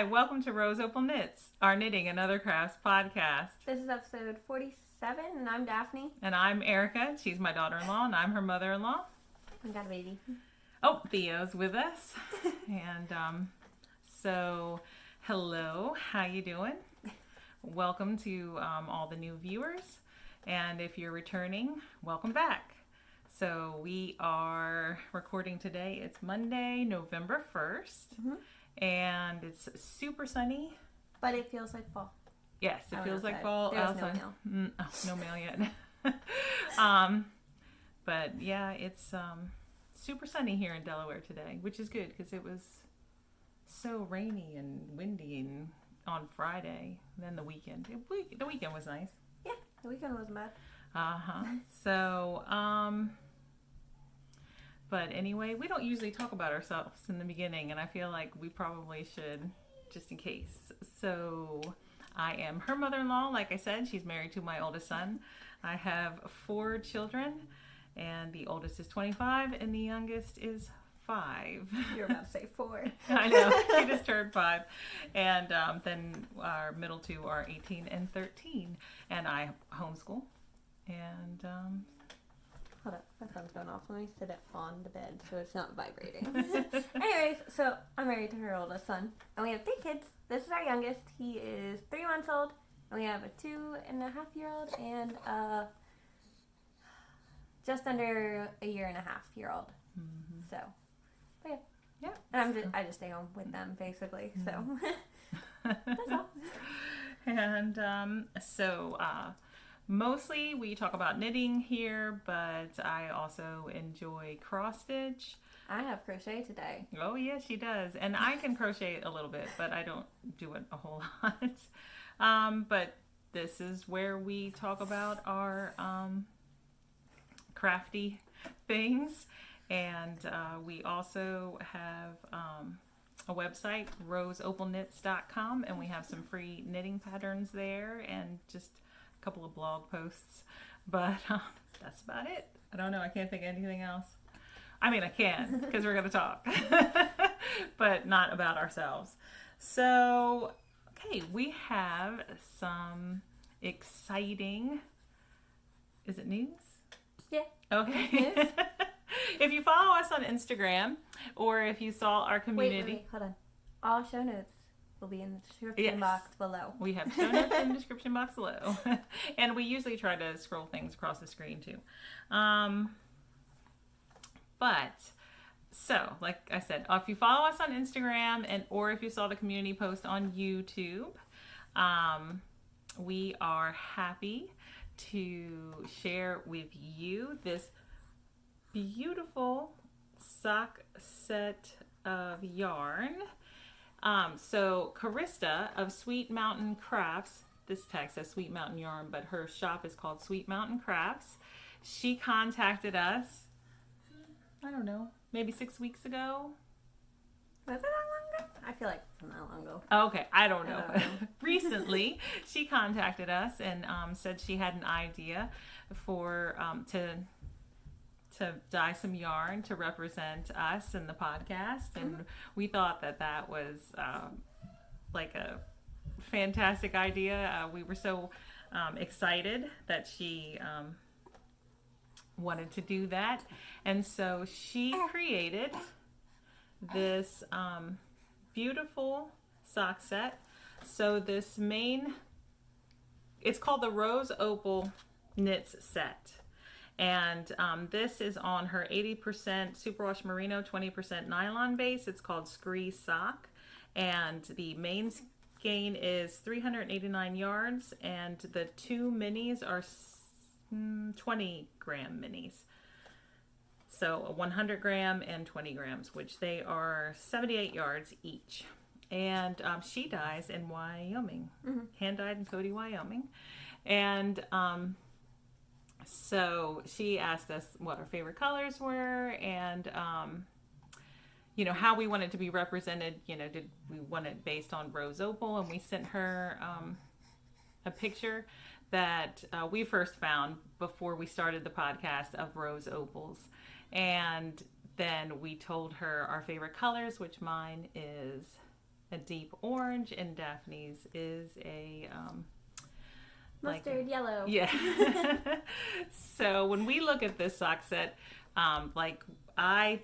Hi, welcome to Rose Opal Knits, our knitting and other crafts podcast. This is episode 47, and I'm Daphne. And I'm Erica. She's my daughter-in-law, and I'm her mother-in-law. I got a baby. Oh, Theo's with us. And so, hello, how you doing? Welcome to all the new viewers. And if you're returning, welcome back. So we are recording today. It's Monday, November 1st. Mm-hmm. And it's super sunny. But it feels like fall. Yes, it feels like fall There's outside. no mail. No mail yet. But yeah, it's super sunny here in Delaware today, which is good because it was so rainy and windy on Friday. And then the weekend. The weekend was nice. Yeah, the weekend wasn't bad. So, but anyway, we don't usually talk about ourselves in the beginning, and I feel like we probably should, just in case. So, I am her mother-in-law. Like I said, she's married to my oldest son. I have 4 children, and the oldest is 25, and the youngest is 5. You were about to say 4. I know, she just turned 5. And then our middle 2 are 18 and 13, and I homeschool. And Hold up, my phone's going off. Let me sit it on the bed so it's not vibrating. Anyways, so I'm married to her oldest son, and we have 3 kids. This is our youngest. He is 3 months old, and we have a 2.5-year-old and just under a 1.5-year-old. mm-hmm. So, but yeah. Yeah. And I just stay home with them basically. So that's all. And so mostly we talk about knitting here, but I also enjoy cross stitch. I have crochet today. Oh yeah, she does. And I can crochet a little bit, but I don't do it a whole lot. But this is where we talk about our crafty things. And we also have a website, roseopalknits.com, and we have some free knitting patterns there and just a couple of blog posts. But that's about it. I don't know. I can't think of anything else. I mean, I can because we're going to talk, but not about ourselves. So, okay, we have some exciting, is it news? Yeah. Okay. If you follow us on Instagram, or if you saw our community... Wait, hold on. All show notes will be in the description box below. We have show notes in the description box below. And we usually try to scroll things across the screen too. So, like I said, if you follow us on Instagram, or if you saw the community post on YouTube, we are happy to share with you this beautiful sock set of yarn. So Carista of Sweet Mountain Crafts, this tag says Sweet Mountain Yarn, but her shop is called Sweet Mountain Crafts. She contacted us, I don't know, maybe 6 weeks ago. Was it that long ago? I feel like it's not that long ago. Okay, I don't know. Recently, she contacted us and said she had an idea for to dye some yarn to represent us in the podcast, and we thought that was like a fantastic idea. We were so excited that she wanted to do that, and so she created this beautiful sock set. So this it's called the Rose Opal Knits Set. And this is on her 80% superwash merino, 20% nylon base. It's called Scree Sock. And the main skein is 389 yards. And the 2 minis are 20 gram minis. So a 100 gram and 20 grams, which they are 78 yards each. And she dyes in Wyoming, hand dyed in Cody, Wyoming. And so she asked us what our favorite colors were, and how we wanted to be represented. Did we want it based on Rose Opal? And we sent her a picture that we first found before we started the podcast of Rose Opals, and then we told her our favorite colors, which mine is a deep orange, and Daphne's is a mustard yellow. Yeah. So when we look at this sock set, like I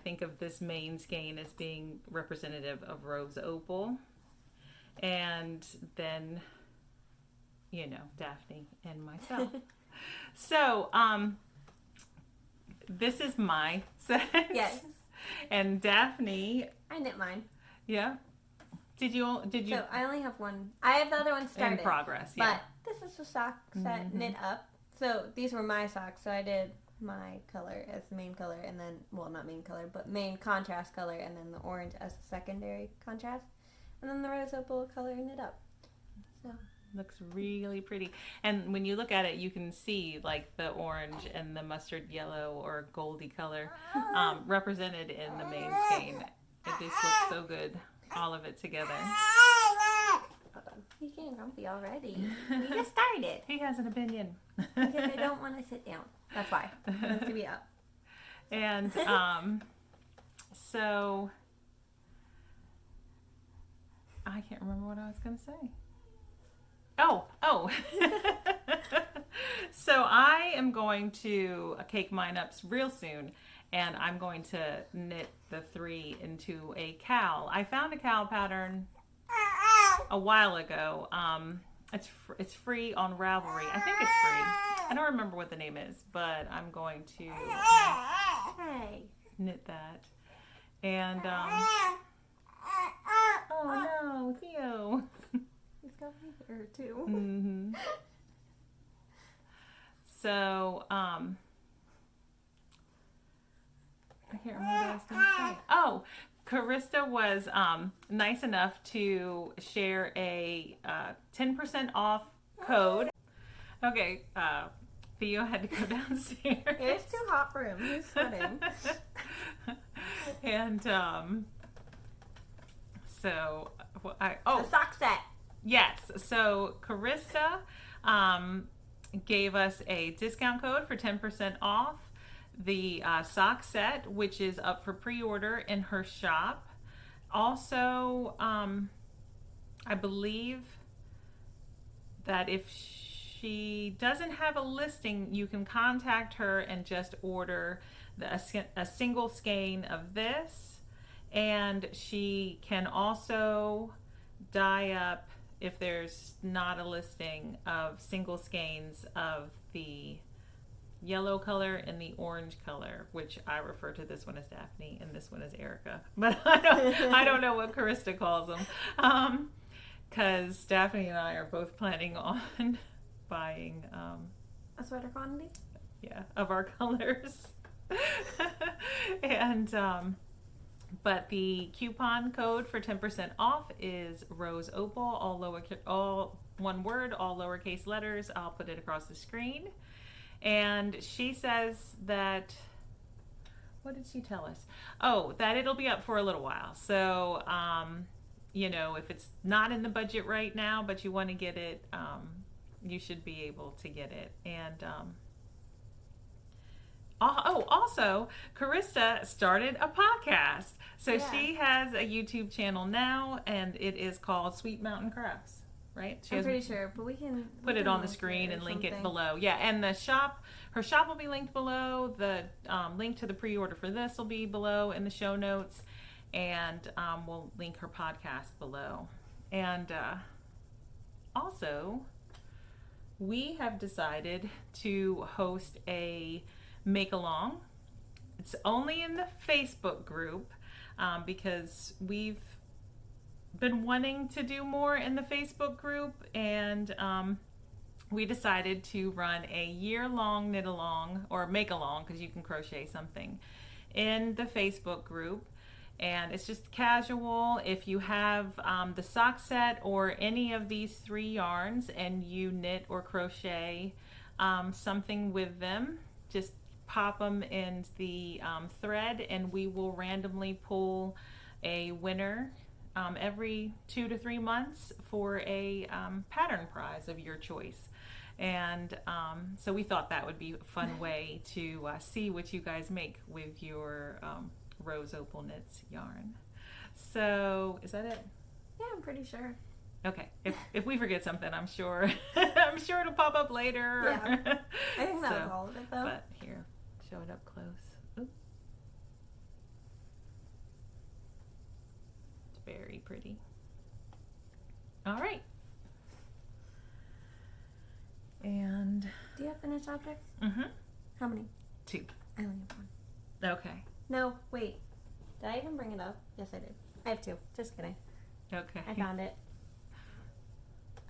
think of this main skein as being representative of Rose Opal, and then, you know, Daphne and myself. So this is my set. Yes. And Daphne, I knit mine. yeah. Did you? So I only have one. I have the other one started. In progress, yeah. But this is a sock set knit up. So these were my socks. So I did my color as the main color, and then, well, not main color, but main contrast color, and then the orange as a secondary contrast, and then the Rose Opal color knit up. So looks really pretty. And when you look at it, you can see like the orange and the mustard yellow or goldy color represented in the main skein. It just looks so good, all of it together. Hold on. He's getting grumpy already. He just started. He has an opinion. Because I don't want to sit down. That's why. He wants to be up. And so I can't remember what I was going to say. Oh. So I am going to cake mine up real soon, and I'm going to knit the 3 into a cowl. I found a cowl pattern a while ago. It's free on Ravelry. I think it's free. I don't remember what the name is, but I'm going to knit that. And oh no, Theo. He's got my hair too. Mm-hmm. So I can't remember what I was going to say. Oh, Carista was nice enough to share a 10% off code. Okay, Theo had to go downstairs. It's too hot for him. He's sweating. And so the sock set. Yes. So Carista gave us a discount code for 10% off the sock set, which is up for pre-order in her shop. Also, I believe that if she doesn't have a listing, you can contact her and just order a single skein of this, and she can also dye up, if there's not a listing, of single skeins of the yellow color and the orange color, which I refer to this one as Daphne and this one as Erica, but I don't know what Carista calls them, because Daphne and I are both planning on buying a sweater quantity, of our colors. And but the coupon code for 10% off is Rose Opal, all one word, all lowercase letters. I'll put it across the screen. And she says that, what did she tell us? Oh, that it'll be up for a little while. So, you know, if it's not in the budget right now, but you want to get it, you should be able to get it. And, also, Carista started a podcast. So she has a YouTube channel now, and it is called Sweet Mountain Crafts, right? I'm pretty sure, but we can put it on the screen and link it below. Yeah, and her shop will be linked below. The link to the pre-order for this will be below in the show notes, and we'll link her podcast below. And also, we have decided to host a make-along. It's only in the Facebook group because we've been wanting to do more in the Facebook group, and we decided to run a year-long knit-along, or make-along, because you can crochet something, in the Facebook group. And it's just casual. If you have the sock set or any of these 3 yarns and you knit or crochet something with them, just pop them in the thread, and we will randomly pull a winner every 2 to 3 months for a pattern prize of your choice. And so we thought that would be a fun way to see what you guys make with your Rose Opal Knits yarn. So is that it? Yeah, I'm pretty sure. Okay. If we forget something, I'm sure I'm sure it'll pop up later. Yeah. I think that was all of it though. But here, show it up close. Ooh. It's very pretty. All right. And do you have finished objects? mm-hmm. How many? 2. I only have 1. Okay. No, wait. Did I even bring it up? Yes, I did. I have 2. Just kidding. Okay. I found it.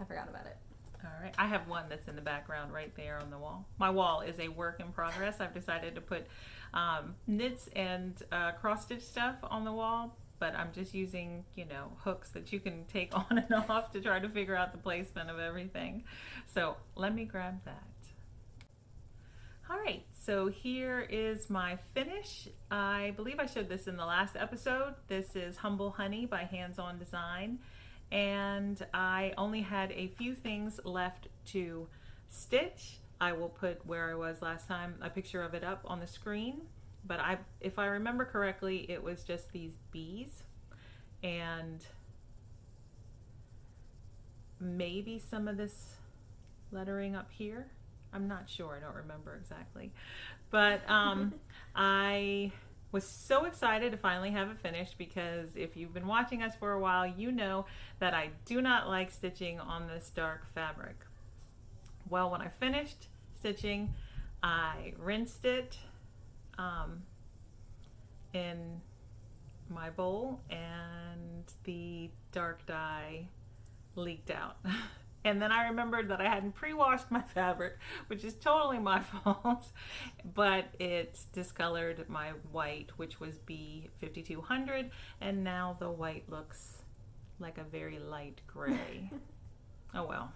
I forgot about it. All right. I have one that's in the background right there on the wall. My wall is a work in progress. I've decided to put knits and cross stitch stuff on the wall, but I'm just using, hooks that you can take on and off to try to figure out the placement of everything. So let me grab that. All right, so here is my finish. I believe I showed this in the last episode. This is Humble Honey by Hands On Design. And I only had a few things left to stitch. I will put where I was last time, a picture of it up on the screen. But if I remember correctly, it was just these bees and maybe some of this lettering up here. I'm not sure, I don't remember exactly. But I was so excited to finally have it finished because if you've been watching us for a while, you know that I do not like stitching on this dark fabric. Well, when I finished stitching, I rinsed it in my bowl and the dark dye leaked out. And then I remembered that I hadn't pre-washed my fabric, which is totally my fault, but it discolored my white, which was B5200, and now the white looks like a very light gray. Oh well.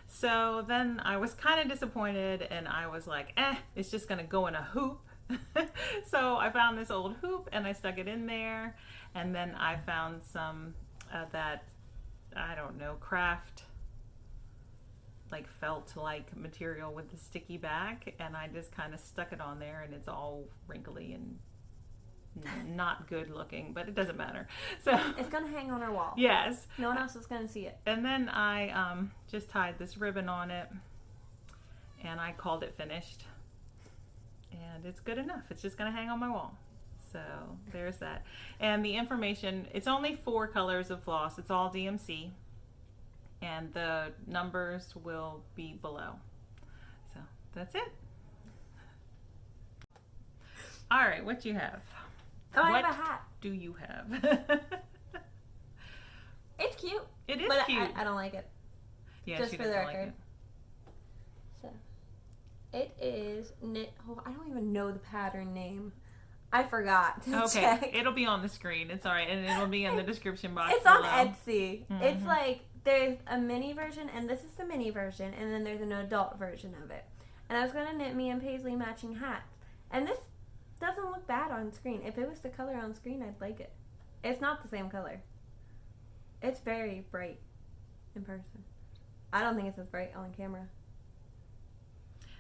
So then I was kind of disappointed, and I was like, it's just gonna go in a hoop. So I found this old hoop and I stuck it in there, and then I found some that, I don't know, craft like felt like material with the sticky back, and I just kind of stuck it on there, and it's all wrinkly and not good looking, but it doesn't matter. So it's gonna hang on our wall. Yes. No one else is gonna see it. And then I just tied this ribbon on it, and I called it finished, and it's good enough. It's just gonna hang on my wall. So there's that. And the information, it's only 4 colors of floss. It's all DMC. And the numbers will be below. So that's it. All right, what do you have? Oh, I what have a hat. do you have? It's cute. It is but cute. I don't like it. Yeah, just she for the doesn't record. like it. So, it is knit. Oh, I don't even know the pattern name. I forgot to check. It'll be on the screen. It's all right, and it'll be in the description box. It's below. on Etsy. Mm-hmm. It's like there's a mini version, and this is the mini version, and then there's an adult version of it. And I was gonna knit me and Paisley matching hats, and this doesn't look bad on screen. If it was the color on screen, I'd like it. It's not the same color. It's very bright in person. I don't think it's as bright on camera.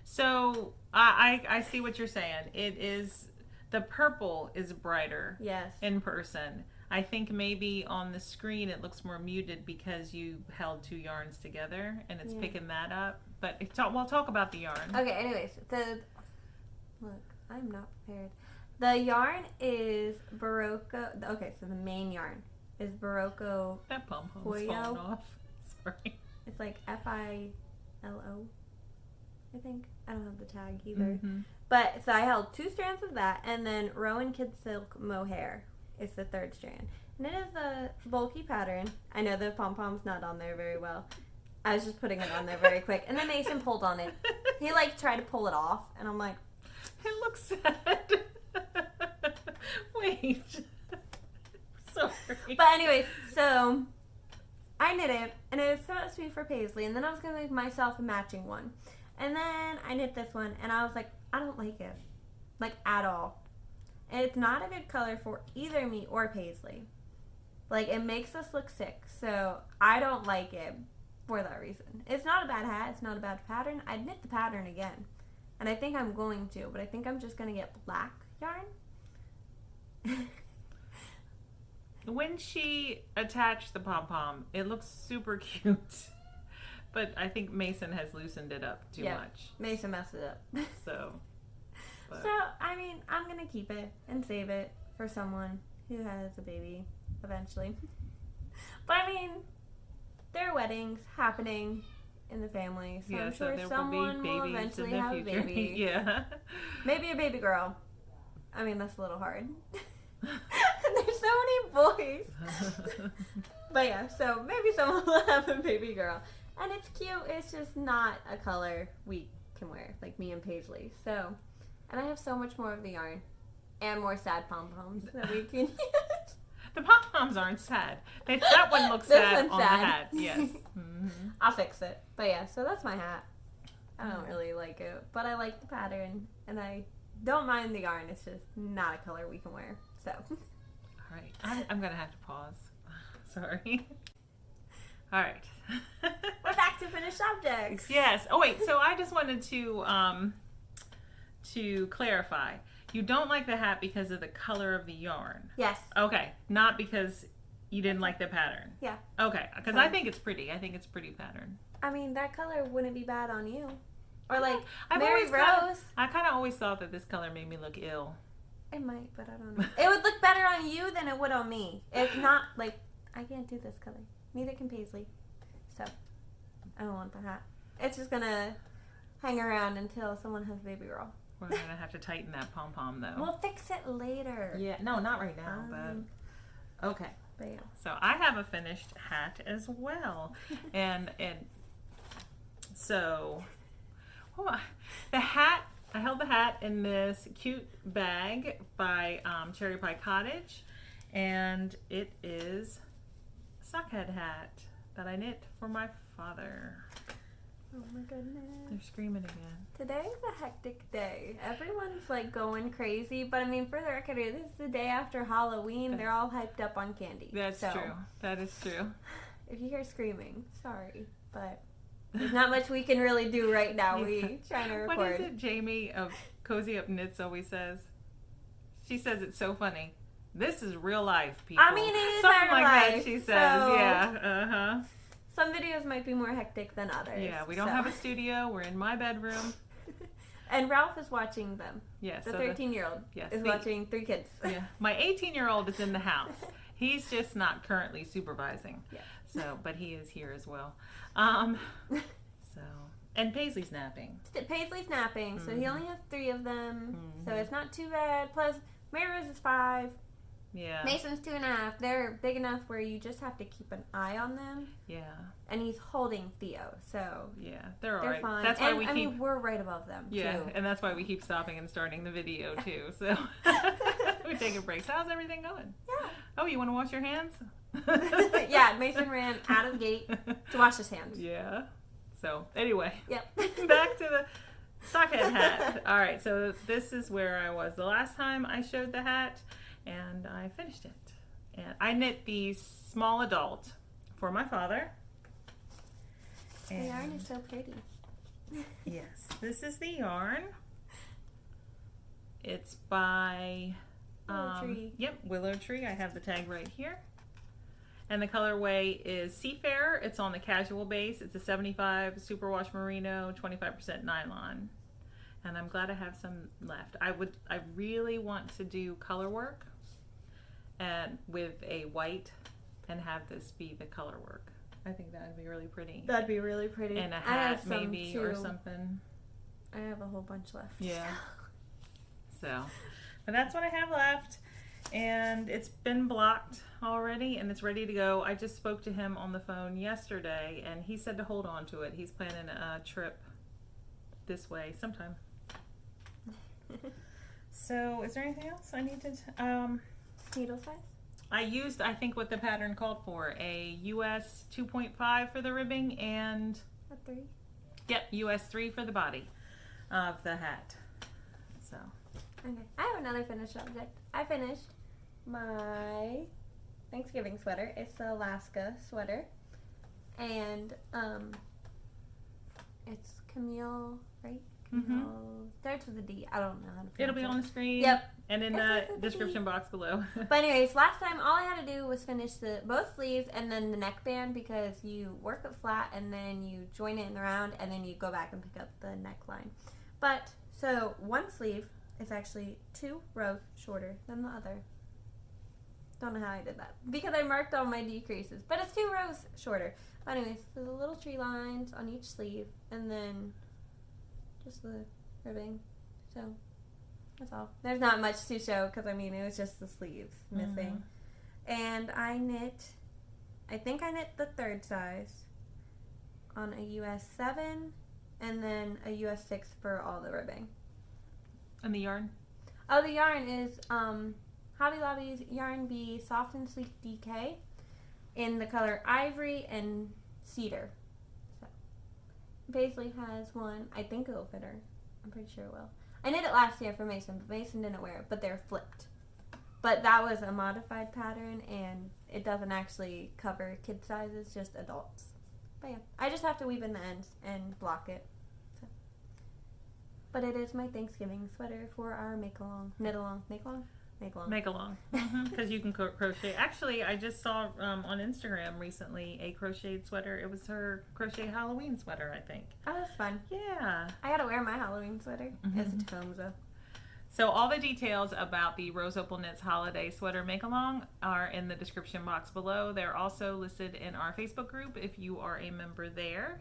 So I see what you're saying. It is, the purple is brighter. Yes. In person. I think maybe on the screen it looks more muted because you held 2 yarns together and it's picking that up. But we'll talk about the yarn. Okay, anyways, look, I'm not prepared. The yarn is Barocco. Okay, so the main yarn is Barocco. That pom-pom's Pollo. falling off. Sorry. It's like FILO, I think. I don't have the tag either. Mm-hmm. But, so I held 2 strands of that, and then Rowan Kid Silk Mohair is the 3rd strand. And it is a bulky pattern. I know the pom-pom's not on there very well. I was just putting it on there very quick. And then Mason pulled on it. He, tried to pull it off, and I'm like... It looks sad. Wait. Sorry. But anyways, so I knit it, and it was supposed to be for Paisley, and then I was going to make myself a matching one. And then I knit this one, and I was like, I don't like it. At all. And it's not a good color for either me or Paisley. It makes us look sick, so I don't like it for that reason. It's not a bad hat, it's not a bad pattern. I'd knit the pattern again. And I think I'm going to, but I think I'm just going to get black yarn. when she attached the pom-pom, it looks super cute. But I think Mason has loosened it up too much. Mason messed it up. So, I mean, I'm going to keep it and save it for someone who has a baby eventually. But I mean, there are weddings happening in the family, so I'm sure someone will eventually have a baby. Yeah. Maybe a baby girl. I mean, that's a little hard. There's so many boys. But yeah, so maybe someone will have a baby girl. And it's cute. It's just not a color we can wear, like me and Paisley. So, and I have so much more of the yarn and more sad pom-poms that we can use. The pom-poms aren't sad. That one looks sad on the hat. Yes. Mm-hmm. I'll fix it. But yeah, so that's my hat. I don't really like it, but I like the pattern, and I don't mind the yarn. It's just not a color we can wear. So. All right. I'm going to have to pause. Sorry. All right. We're back to finished objects. Yes. Oh, wait. So I just wanted to clarify. You don't like the hat because of the color of the yarn. Yes. Okay. Not because you didn't like the pattern. Yeah. Okay. Because I think it's pretty. I think it's pretty pattern. I mean, that color wouldn't be bad on you. Or like I've Mary Rose. I kind of always thought that this color made me look ill. It might, but I don't know. It would look better on you than it would on me. It's not like, I can't do this color. Neither can Paisley. So, I don't want the hat. It's just gonna hang around until someone has a baby girl. We're gonna have to tighten that pom-pom though. We'll fix it later. Yeah, no, not right now, but okay. But yeah. So I have a finished hat as well, and so the hat. I held the hat in this cute bag by Cherry Pie Cottage, and it is a sockhead hat that I knit for my father. Oh my goodness. They're screaming again. Today's a hectic day. Everyone's like going crazy, but I mean, for the record, this is the day after Halloween. They're all hyped up on candy. That's true. That is true. If you hear screaming, sorry, but there's not much we can really do right now. We trying to record. What is it Jamie of Cozy Up Knits always says? She says it's so funny. This is real life, people. I mean, it is something our like life, that. She says, so yeah, some videos might be more hectic than others. Yeah, we don't have a studio. We're in my bedroom. And Ralph is watching them. Yes, the 13-year-old is watching 3 kids. Yeah, my 18-year-old is in the house. He's just not currently supervising. Yeah. So, but he is here as well. So, and Paisley's napping. Paisley's napping, so he only has 3 of them. So it's not too bad. Plus, Mary Rose is 5. Yeah. Mason's 2.5. They're big enough where you just have to keep an eye on them. Yeah. And he's holding Theo, so yeah, they're all right. Fine. That's why I mean, we're right above them. Yeah, too. and that's why we keep stopping and starting the video too. So we're taking breaks. How's everything going? Yeah. Oh, you want to wash your hands? Yeah, Mason ran out of the gate to wash his hands. Yeah. So anyway. Yep. Back to the sockhead hat. All right, so this is where I was the last time I showed the hat, and I finished it. And I knit the small adult for my father. The yarn is so pretty. Yes, this is the yarn. It's by Willow Tree. Yep, Willow Tree. I have the tag right here. And the colorway is Seafarer. It's on the casual base. It's a 75 superwash merino, 25% nylon. And I'm glad I have some left. I really want to do color work and with a white and have this be the color work. I think that would be really pretty. That'd be really pretty. And a hat maybe or something. I have a whole bunch left. Yeah. So, but that's what I have left. And it's been blocked already and it's ready to go. I just spoke to him on the phone yesterday and he said to hold on to it. He's planning a trip this way sometime. So, is there anything else I need to... Needle size? I used, I think, what the pattern called for. A US 2.5 for the ribbing and... A 3? Yep, US 3 for the body of the hat. So... Okay. I have another finished object. I finished my Thanksgiving sweater. It's the Alaska sweater. And it's Camille, right? Starts with a D. I don't know how to pronounce it. It'll be on the screen. Yep. And in the description box below. But anyways, last time all I had to do was finish both sleeves and then the neckband, because you work it flat and then you join it in the round and then you go back and pick up the neckline. But, so one sleeve is actually 2 rows shorter than the other. Don't know how I did that, because I marked all my decreases, but it's 2 rows shorter. But anyways, so the little tree lines on each sleeve, and then just the ribbing. So that's all. There's not much to show, because I mean it was just the sleeves missing. And I think I knit the 3rd size on a US 7 and then a US 6 for all the ribbing. And the yarn? Oh, the yarn is Hobby Lobby's Yarn Bee Soft and Sleek DK in the color Ivory and Cedar. So, Paisley has one. I think it'll fit her. I'm pretty sure it will. I knit it last year for Mason, but Mason didn't wear it, but they're flipped. But that was a modified pattern, and it doesn't actually cover kid sizes, just adults. But yeah, I just have to weave in the ends and block it. So. But it is my Thanksgiving sweater for our make-along. Knit-along. Make-along? Make-along. Make-along. Because you can crochet. Actually, I just saw on Instagram recently a crocheted sweater. It was her crochet Halloween sweater, I think. Oh, that's fun. Yeah. I gotta wear my Halloween sweater as a Tecumseh. So all the details about the Rose Opal Knits Holiday Sweater Make-Along are in the description box below. They're also listed in our Facebook group if you are a member there.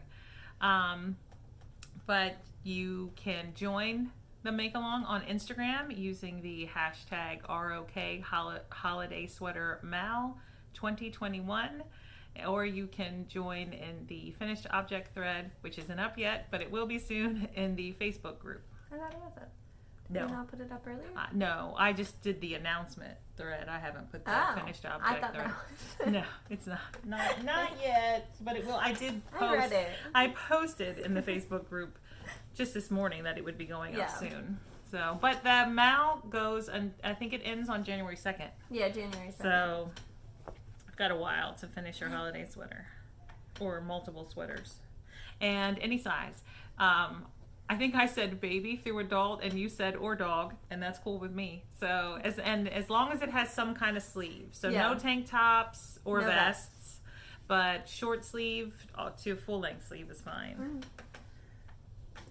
But you can join the Make-Along on Instagram using the hashtag ROK Holiday Sweater Mal 2021. Or you can join in the finished object thread, which isn't up yet, but it will be soon, in the Facebook group. I thought it was up. No. Did you not put it up earlier? No, I just did the announcement thread. I haven't put the finished object I thought thread. that was... No, it's not yet, but it will. I did post. I read it. I posted in the Facebook group just this morning that it would be going up soon. So, but the Mal goes, and I think it ends on January 2nd. Yeah, January 2nd. So, I've got a while to finish your holiday sweater, or multiple sweaters, and any size. I think I said baby through adult, and you said or dog, and that's cool with me. So as long as it has some kind of sleeve, so no tank tops or vests, but short sleeve to full length sleeve is fine.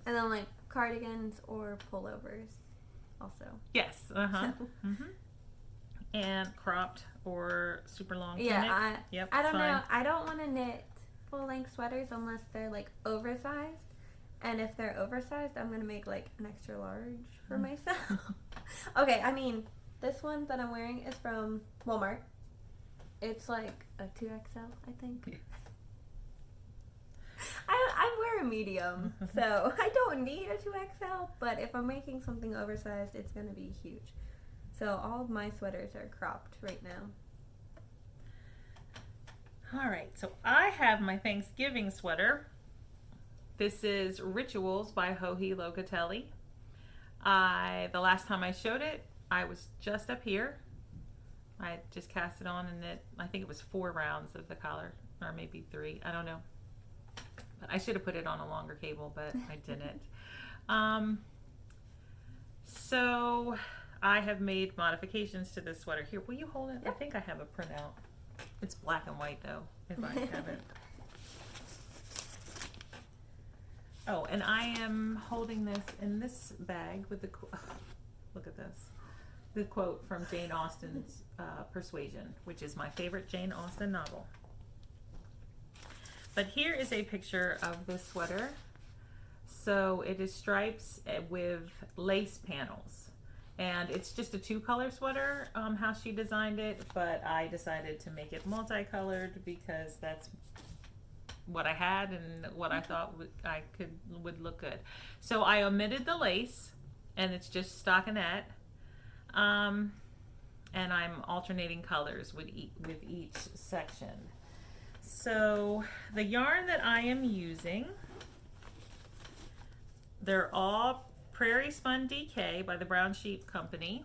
And then like cardigans or pullovers, also. Yes. And cropped or super long. Yeah. Yep. I don't know. I don't want to knit full length sweaters unless they're like oversized. And if they're oversized, I'm going to make like an extra large for myself. Okay, I mean, this one that I'm wearing is from Walmart. It's like a 2XL, I think. I wear a medium, so I don't need a 2XL, but if I'm making something oversized, it's going to be huge. So all of my sweaters are cropped right now. All right, so I have my Thanksgiving sweater. This is Rituals by Joji Locatelli. The last time I showed it, I was just up here. I just cast it on and I think it was 4 rounds of the collar, or maybe 3, I don't know. But I should have put it on a longer cable, but I didn't. So I have made modifications to this sweater. Here, will you hold it? Yep. I think I have a printout. It's black and white though, if I haven't. Oh, and I am holding this in this bag with the, look at this, the quote from Jane Austen's Persuasion, which is my favorite Jane Austen novel. But here is a picture of the sweater. So it is stripes with lace panels. And it's just a 2-color sweater, how she designed it, but I decided to make it multicolored because that's what I had and what I thought would look good. So I omitted the lace, and it's just stockinette, and I'm alternating colors with each section. So the yarn that I am using, they're all Prairie Spun DK by the Brown Sheep Company,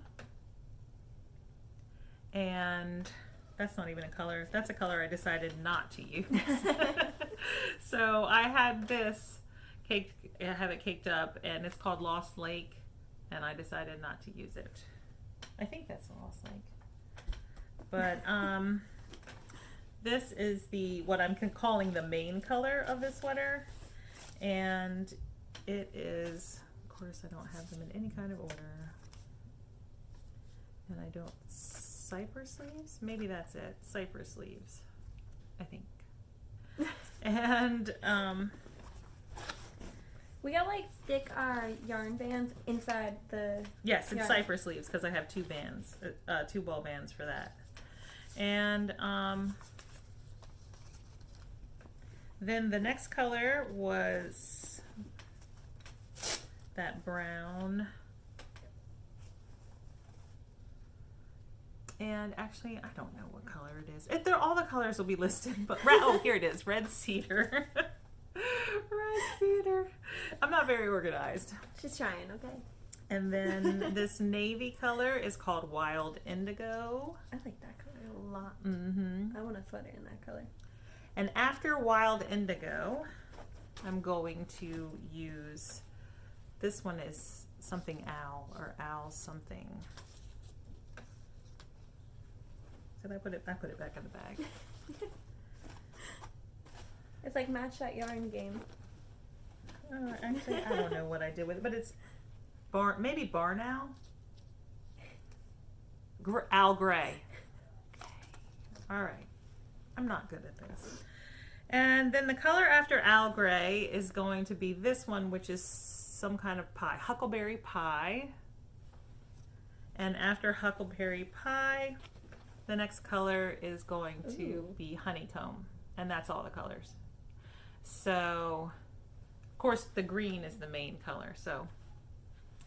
and that's not even a color. That's a color I decided not to use. So I had this have it caked up, and it's called Lost Lake, and I decided not to use it. I think that's Lost Lake. But this is what I'm calling the main color of this sweater, and it is, of course, I don't have them in any kind of order, and I don't, cypress sleeves? Maybe that's it, cypress sleeves, I think. And we got like stick our yarn bands inside the yes, it's yarn. cypress sleeves because I have two bands, two ball bands for that. And then the next color was that brown. And actually, I don't know what color it is. All the colors will be listed, but oh, here it is, red cedar. Red cedar. I'm not very organized. She's trying, okay. And then this navy color is called Wild Indigo. I like that color a lot. Mm-hmm. I want a sweater in that color. And after Wild Indigo, I'm going to use, this one is something owl, or owl something. Did I put it back in the bag? It's like match that yarn game. Actually, I don't know what I did with it, but it's maybe barn owl? Owl gray. All right. I'm not good at this. And then the color after owl gray is going to be this one, which is some kind of pie, huckleberry pie. And after huckleberry pie, the next color is going to be honeycomb, and that's all the colors. So, of course, the green is the main color. So,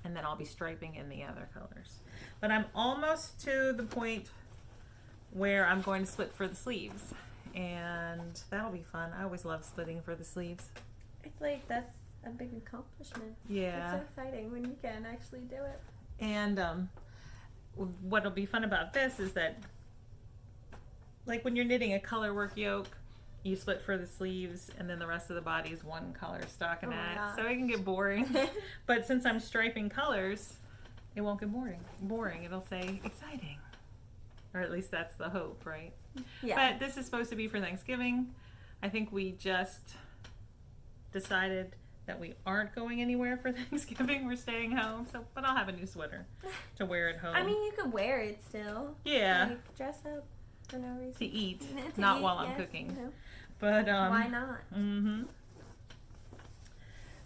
and then I'll be striping in the other colors. But I'm almost to the point where I'm going to split for the sleeves, and that'll be fun. I always love splitting for the sleeves. I feel like that's a big accomplishment. Yeah. It's so exciting when you can actually do it. And what'll be fun about this is that, like when you're knitting a color work yoke, you split for the sleeves, and then the rest of the body is one color stockinette. So it can get boring. But since I'm striping colors, it won't get boring. It'll say exciting. Or at least that's the hope, right? Yeah. But this is supposed to be for Thanksgiving. I think we just decided that we aren't going anywhere for Thanksgiving. We're staying home. But I'll have a new sweater to wear at home. I mean, you could wear it still. Yeah. Like, dress up for no reason. To eat, To not eat, while I'm yes, cooking. you know. But why not? Mm-hmm.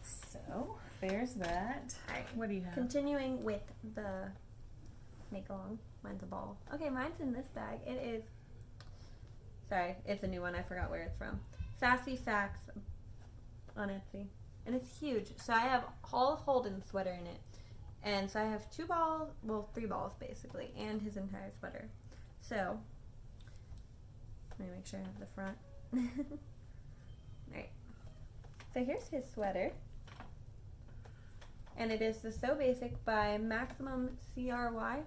So there's that. All right. What do you have? Continuing with the make along. Mine's a ball. Okay, mine's in this bag. It is. Sorry, it's a new one. I forgot where it's from. Sassy Sacks on Etsy, and it's huge. So I have all of Holden's sweater in it, and so I have 2 balls, well, 3 balls basically, and his entire sweater. So let me make sure I have the front. Alright. So here's his sweater. And it is the So Basic by Maximum CRY.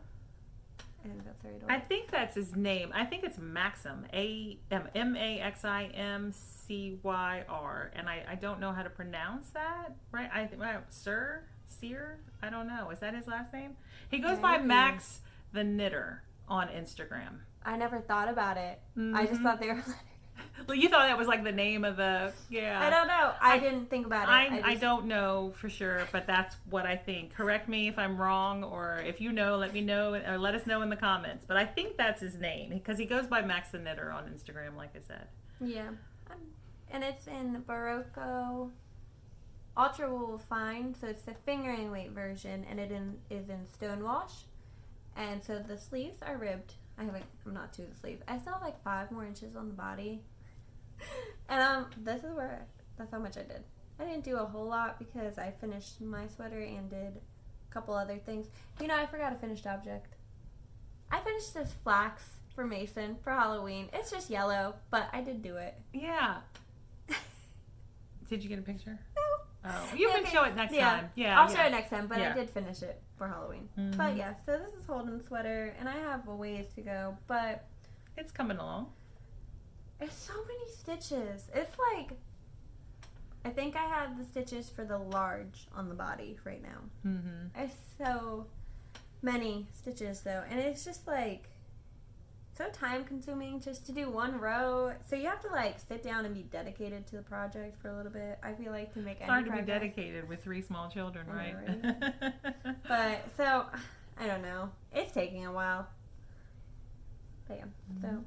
I think that's the right order. I think that's his name. I think it's Maxim. MAXIMCYR. And I don't know how to pronounce that. Right? Sear? I don't know. Is that his last name? He goes by Max the Knitter on Instagram. I never thought about it. Mm-hmm. I just thought they were letters. Well, you thought that was like the name of the, yeah. I don't know. I didn't think about it. I don't know for sure, but that's what I think. Correct me if I'm wrong, or if you know, let me know, or let us know in the comments. But I think that's his name, because he goes by Max the Knitter on Instagram, like I said. Yeah. And it's in Barocco Ultra Wool Fine, so it's the fingering weight version, and it is in stone wash. And so the sleeves are ribbed. I'm not to the sleeves. I still have like 5 more inches on the body. And that's how much I did. I didn't do a whole lot because I finished my sweater and did a couple other things. You know, I forgot a finished object. I finished this flax for Mason for Halloween. It's just yellow, but I did do it. Yeah. Did you get a picture? No. Oh, you can show it next time. Yeah, I'll show it next time, but Yeah. I did finish it for Halloween. Mhm. But yeah, so this is Holden's sweater, and I have a ways to go, but It's coming along. there's so many stitches. It's like I think I have the stitches for the large on the body right now. Mm-hmm. There's so many stitches though, and it's just like so time consuming just to do one row. So you have to like sit down and be dedicated to the project for a little bit. I feel like to make It's hard to be dedicated with 3 small children, right? But so I don't know. It's taking a while. But yeah, so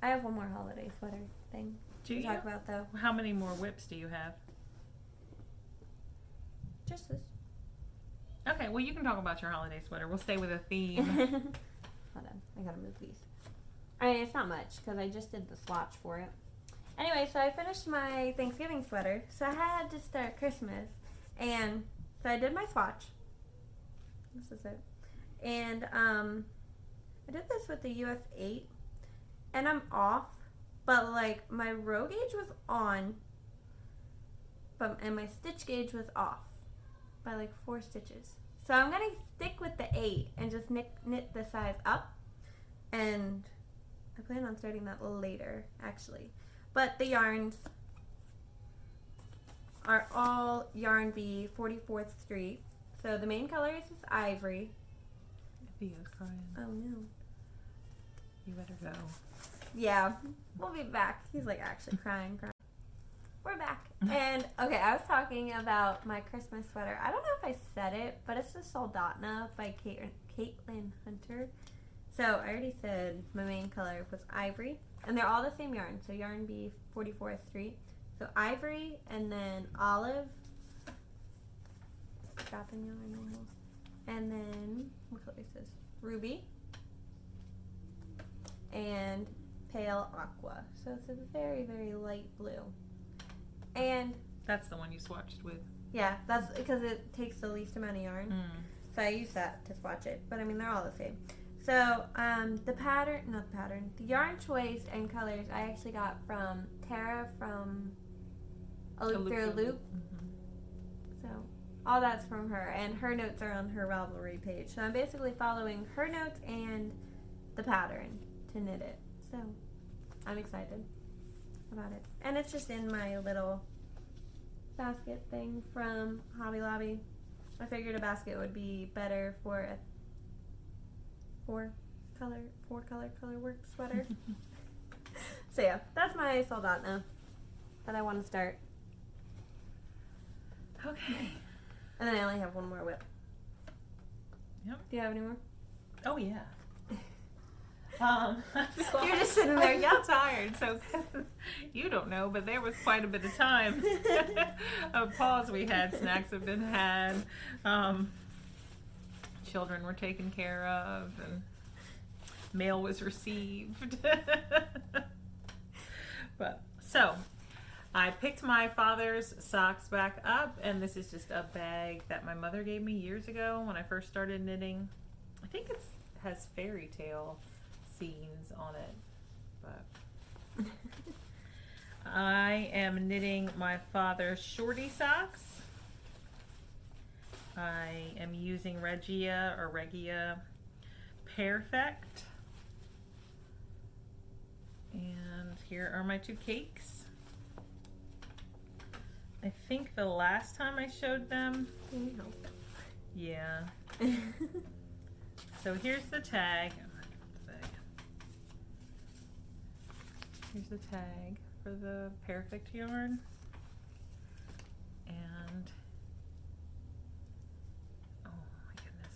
I have one more holiday sweater thing to talk about though. How many more whips do you have? Just this. Okay, well you can talk about your holiday sweater. We'll stay with a theme. Hold on, I gotta move these. I mean, it's not much because I just did the swatch for it. Anyway, so I finished my Thanksgiving sweater, so I had to start Christmas, and so I did my swatch. This is it, and I did this with the US 8, and I'm off, but like my row gauge was on, and my stitch gauge was off by like 4 stitches. So I'm gonna stick with the 8 and just knit the size up, and I plan on starting that later actually. But the yarns are all Yarn Bee 44th Street. So the main colors is ivory. Theo's crying. Oh no. You better go. Yeah, we'll be back. He's like actually crying. We're back. And okay, I was talking about my Christmas sweater. I don't know if I said it, but it's the Soldatna by Caitlin Hunter. So I already said my main color was ivory, and they're all the same yarn. So Yarn Bee 44th Street. So ivory and then olive. Dropping yarn almost. And then what color is this? Ruby. And pale aqua. So it's a very, very light blue. And that's the one you swatched with. Yeah, that's because it takes the least amount of yarn. So I use that to swatch it. But I mean, they're all the same. So the yarn choice and colors I actually got from Tara from A Loop Through a Loop. So all that's from her, and her notes are on her Ravelry page. So I'm basically following her notes and the pattern to knit it. So I'm excited about it. And it's just in my little basket thing from Hobby Lobby. I figured a basket would be better for a 4 color work sweater. So yeah, that's my Soldatna that I want to start. Okay. And then I only have one more whip. Yep. Do you have any more? Oh yeah. You're just sitting there. Yeah, I'm tired. So you don't know, but there was quite a bit of time of pause we had. Snacks have been had. Children were taken care of, and mail was received. But so I picked my father's socks back up, and this is just a bag that my mother gave me years ago when I first started knitting. I think it has fairy tale scenes on it, but I am knitting my father's shorty socks. I am using Regia Perfect, and here are my 2 cakes. I think the last time I showed them, yeah. So here's the tag. Here's the tag for the Perfect yarn, and oh my goodness,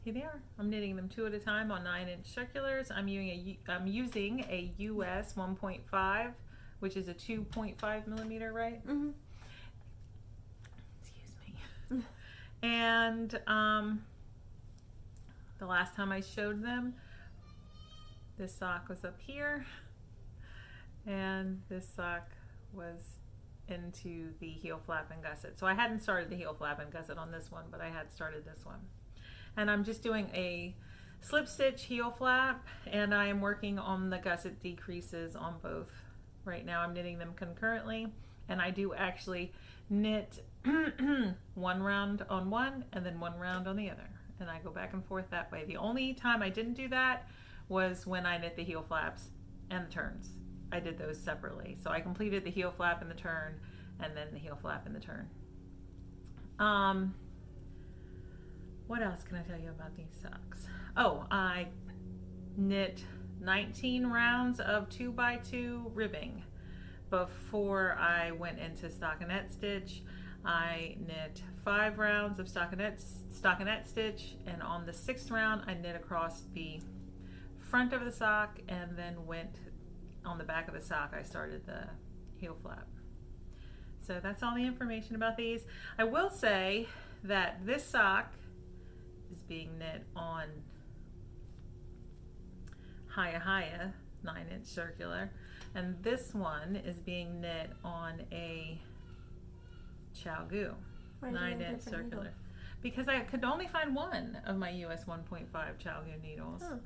here they are. I'm knitting them 2 at a time on 9-inch circulars. I'm using a US 1.5, which is a 2.5 millimeter, right? Excuse me. And the last time I showed them, this sock was up here, and this sock was into the heel flap and gusset. So I hadn't started the heel flap and gusset on this one, but I had started this one. And I'm just doing a slip stitch heel flap, and I am working on the gusset decreases on both. Right now I'm knitting them concurrently, and I do actually knit 1 round on one and then 1 round on the other, and I go back and forth that way. The only time I didn't do that was when I knit the heel flaps and the turns. I did those separately. So I completed the heel flap and the turn, and then the heel flap and the turn. What else can I tell you about these socks? Oh, I knit 19 rounds of 2x2 ribbing. Before I went into stockinette stitch, I knit 5 rounds of stockinette stitch, and on the 6th round I knit across the front of the sock, and then went on the back of the sock. I started the heel flap. So that's all the information about these. I will say that this sock is being knit on Hanukah 9-inch circular, and this one is being knit on a ChiaoGoo 9-inch circular, because I could only find one of my US 1.5 ChiaoGoo needles. Huh.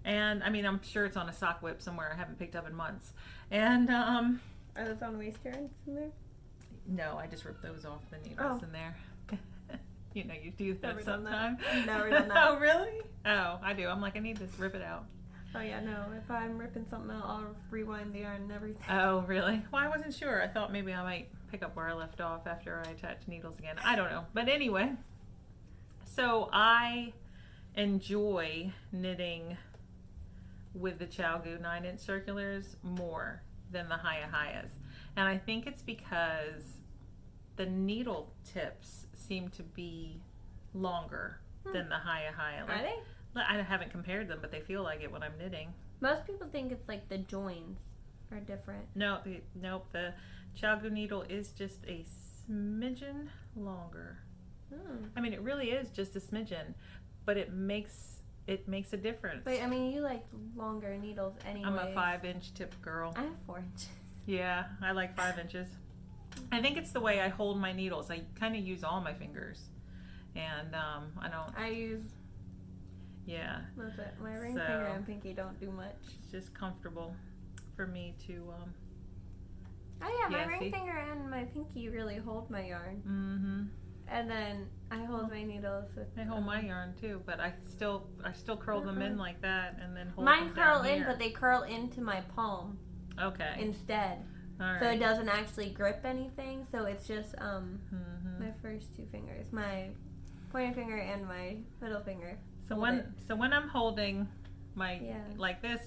And I mean, I'm sure it's on a sock whip somewhere I haven't picked up in months. And are those on waist yarns in there? no, I just ripped those off the needles in there. You know, you do that Never done sometime. that. Never done that. Oh, really? Oh, I do. I'm like, I need to rip it out. Oh yeah, no. If I'm ripping something out, I'll rewind the yarn and everything. Oh, really? Well, I wasn't sure. I thought maybe I might pick up where I left off after I attached needles again. I don't know. But anyway, so I enjoy knitting with the ChiaoGoo 9-inch circulars more than the Hanukahs. And I think it's because the needle tips seem to be longer than the Hanukah. Are they? I haven't compared them, but they feel like it when I'm knitting. Most people think it's like the joins are different. No, nope. The ChiaoGoo needle is just a smidgen longer. I mean, it really is just a smidgen, but it makes a difference. But I mean, you like longer needles anyway. I'm a 5-inch tip girl. I have 4 inches. Yeah, I like 5 inches. I think it's the way I hold my needles. I kind of use all my fingers, and I don't. I use. Yeah. That's it. My ring finger and pinky don't do much. It's just comfortable for me to. Oh yeah, my ring see? finger and my pinky really hold my yarn. Mm-hmm. And then I hold my needles with. I hold my yarn too, but I still curl them in like that, and then hold Mine them curl down in, here. but they curl into my palm. Okay. Instead. All right. So it doesn't actually grip anything. So it's just my first 2 fingers, my pointer finger and my middle finger. So when I'm holding my like this,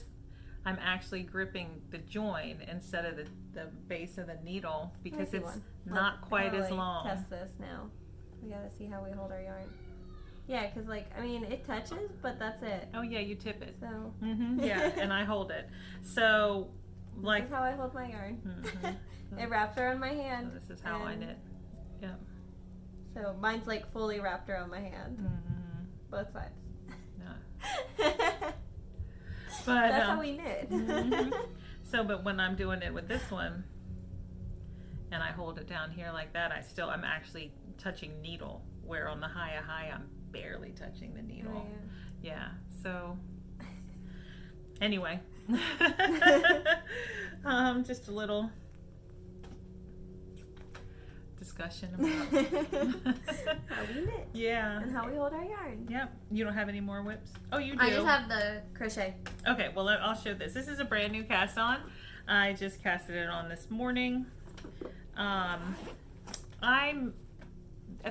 I'm actually gripping the join instead of the base of the needle, because it's not quite as long. Test this now. We gotta see how we hold our yarn. Yeah, because like I mean it touches, but that's it. Oh yeah, you tip it. So yeah, and I hold it. So like this is how I hold my yarn. It wraps around my hand. So this is how I knit. Yeah. So mine's like fully wrapped around my hand, both sides. But that's how we knit. So, but when I'm doing it with this one, and I hold it down here like that, I'm actually touching needle. Where on the Hanukah, I'm barely touching the needle. Oh, yeah. So, anyway, just a little discussion about how we knit. Yeah. And how we hold our yarn. Yep. You don't have any more whips? Oh, you do. I just have the crochet. Okay, well, I'll show this. This is a brand new cast on. I just casted it on this morning. At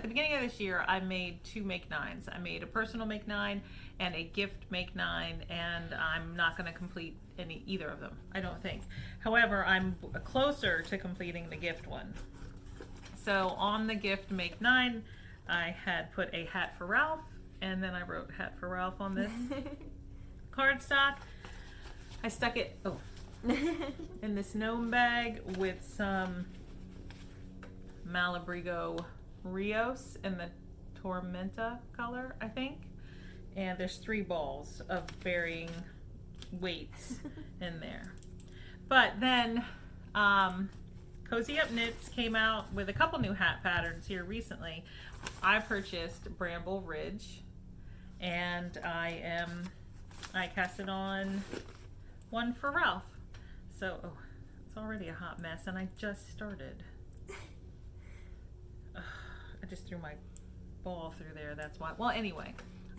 the beginning of this year, I made 2 make 9s. I made a personal make 9 and a gift make 9, and I'm not going to complete either of them, I don't think. However, I'm closer to completing the gift one. So on the gift make 9, I had put a hat for Ralph, and then I wrote hat for Ralph on this cardstock. I stuck it in this gnome bag with some Malabrigo Rios in the Tormenta color, I think. And there's 3 balls of varying weights in there. But then Cozy Up Knits came out with a couple new hat patterns here recently. I purchased Bramble Ridge, and I casted on one for Ralph. So it's already a hot mess, and I just started. I just threw my ball through there, that's why. Well, anyway,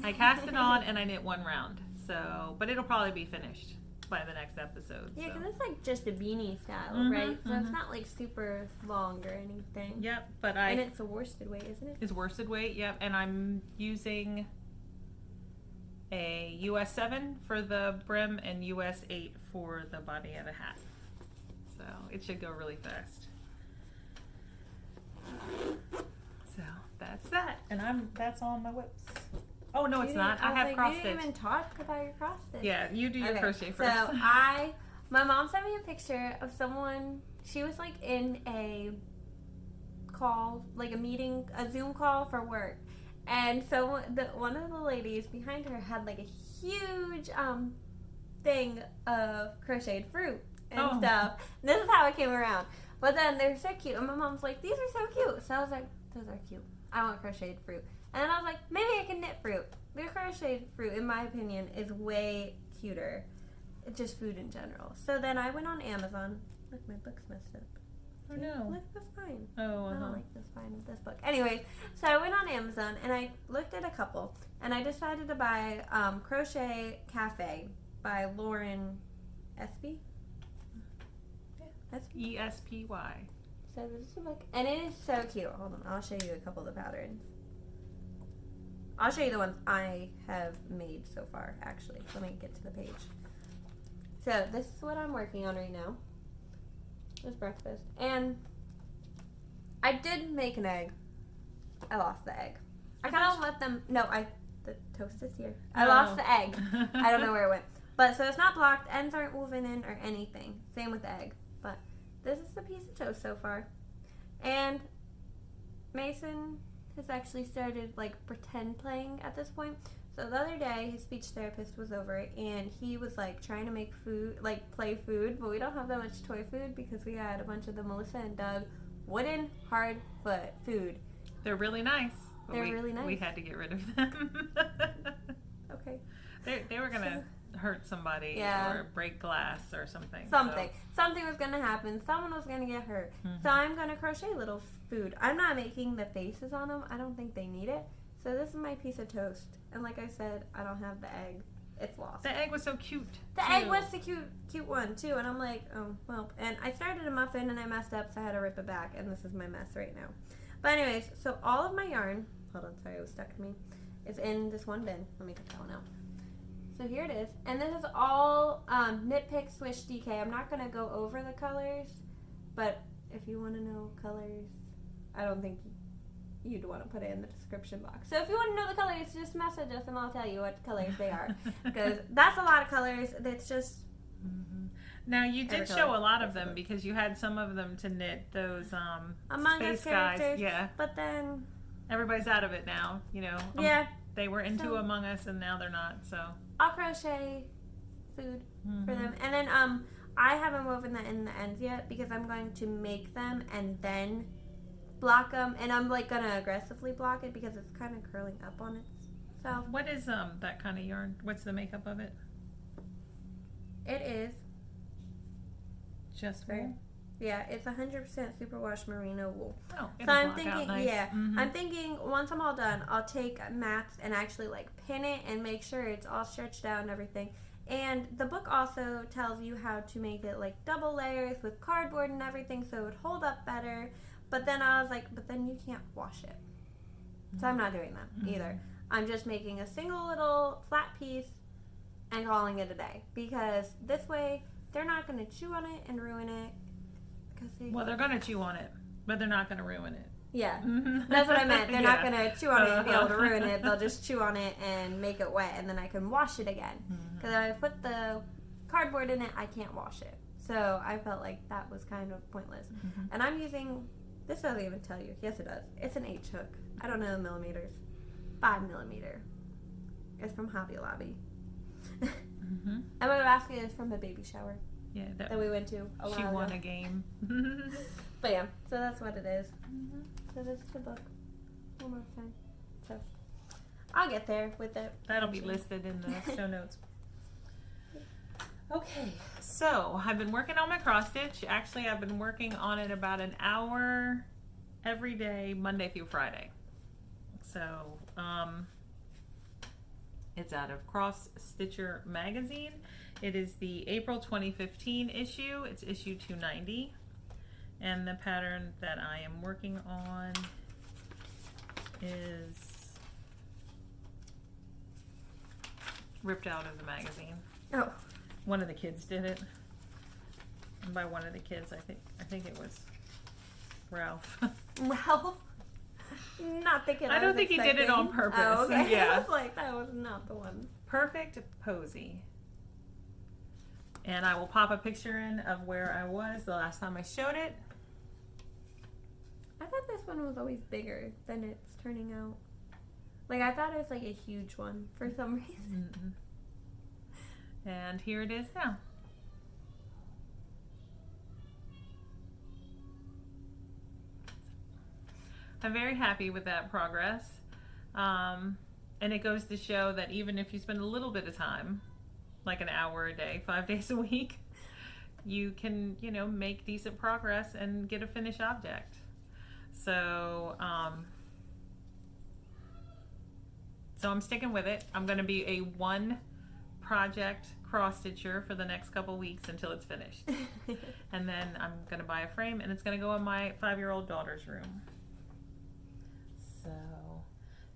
I cast it on and I knit 1 round. So, but it'll probably be finished by the next episode. Yeah, so. because it's like just a beanie style, right? So it's not like super long or anything. Yep, but and it's a worsted weight, isn't it? It's worsted weight, yep. And I'm using a US 7 for the brim and US 8 for the body of the hat. So it should go really fast. So that's that. And that's all my whips. Oh, no, it's not. I have cross stitch. You didn't even talk about your cross stitch. Yeah, you do your crochet first. So my mom sent me a picture of someone, she was like in a call, like a meeting, a Zoom call for work. And so one of the ladies behind her had like a huge thing of crocheted fruit and stuff. And this is how it came around. But then they're so cute. And my mom's like, these are so cute. So I was like, those are cute. I want crocheted fruit. And then I was like, maybe I can knit fruit. The crocheted fruit, in my opinion, is way cuter. It's just food in general. So then I went on Amazon. Look, my book's messed up. Oh no. Look, that's fine. Oh, I don't like this book. Anyways, so I went on Amazon and I looked at a couple. And I decided to buy Crochet Cafe by Lauren Espy. ESPY. So this is a book. And it is so cute. Hold on, I'll show you a couple of the patterns. I'll show you the ones I have made so far, actually. Let me get to the page. So this is what I'm working on right now. It's breakfast. And I did make an egg. I lost the egg. I kind of let them... No, the toast is here. I lost the egg. I don't know where it went. But so it's not blocked. Ends aren't woven in or anything. Same with the egg. But this is the piece of toast so far. And Mason has actually started like pretend playing at this point. So the other day his speech therapist was over and he was like trying to make food, like play food, but we don't have that much toy food because we had a bunch of the Melissa and Doug wooden hard foot food. They're really nice. They're really nice. We had to get rid of them. Okay. They were gonna hurt somebody or break glass or something. Something was gonna happen. Someone was gonna get hurt. So I'm gonna crochet little food. I'm not making the faces on them. I don't think they need it. So this is my piece of toast. And like I said, I don't have the egg. It's lost. The egg was so cute. The egg was the cute one too. And I'm like, oh well. And I started a muffin and I messed up, so I had to rip it back. And this is my mess right now. But anyways, so all of my yarn. Hold on, sorry, it was stuck to me. It's in this one bin. Let me take that one out. So here it is. And this is all Knit Pick Swish DK. I'm not going to go over the colors, but if you want to know colors, I don't think you'd want to put it in the description box. So if you want to know the colors, just message us and I'll tell you what colors they are. Because that's a lot of colors. It's just... Now you did show a lot of them because you had some of them to knit those Among space Us characters, guys. Yeah. But then... Everybody's out of it now, you know. Yeah. They were into Among Us and now they're not, so... I'll crochet food for them. And then I haven't woven that in the ends yet because I'm going to make them and then block them. And I'm like going to aggressively block it because it's kind of curling up on itself. What is that kind of yarn? What's the makeup of it? It is just wool? Yeah, it's 100% superwash merino wool. Oh, so I'm thinking, I'm thinking once I'm all done, I'll take mats and actually like pin it and make sure it's all stretched out and everything. And the book also tells you how to make it like double layers with cardboard and everything so it would hold up better. But then I was like, but then you can't wash it. So I'm not doing that either. I'm just making a single little flat piece and calling it a day. Because this way, they're not going to chew on it and ruin it. Well, they're going to chew on it, but they're not going to ruin it. Yeah, that's what I meant. They're not going to chew on it and be able to ruin it. They'll just chew on it and make it wet, and then I can wash it again. Because if I put the cardboard in it, I can't wash it. So I felt like that was kind of pointless. And I'm using, this doesn't even tell you. Yes, it does. It's an H hook. I don't know the millimeters. 5 millimeter. It's from Hobby Lobby. And my basket is from a baby shower. Yeah, that we went to a while She won ago. a game. But yeah, so that's what it is. So this is the book. One more time. So I'll get there with it. That'll be listed in the show notes. Okay, so I've been working on my cross stitch. Actually, I've been working on it about an hour every day, Monday through Friday. So, it's out of Cross Stitcher magazine. It is the April 2015 issue. It's issue 290. And the pattern that I am working on is ripped out of the magazine. Oh. One of the kids did it. And by one of the kids, I think it was Ralph. Ralph? Not the kid I don't think he did it on purpose. Oh, okay. Yeah. I was like, that was not the one. Perfect Posy. And I will pop a picture in of where I was the last time I showed it. I thought this one was always bigger than it's turning out. Like, I thought it was like a huge one for some reason. Mm-mm. And here it is now. I'm very happy with that progress. And it goes to show that even if you spend a little bit of time, like an hour a day, 5 days a week, you can, you know, make decent progress and get a finished object. So, so I'm sticking with it. I'm going to be a one project cross stitcher for the next couple weeks until it's finished. And then I'm going to buy a frame and it's going to go in my 5-year-old daughter's room. So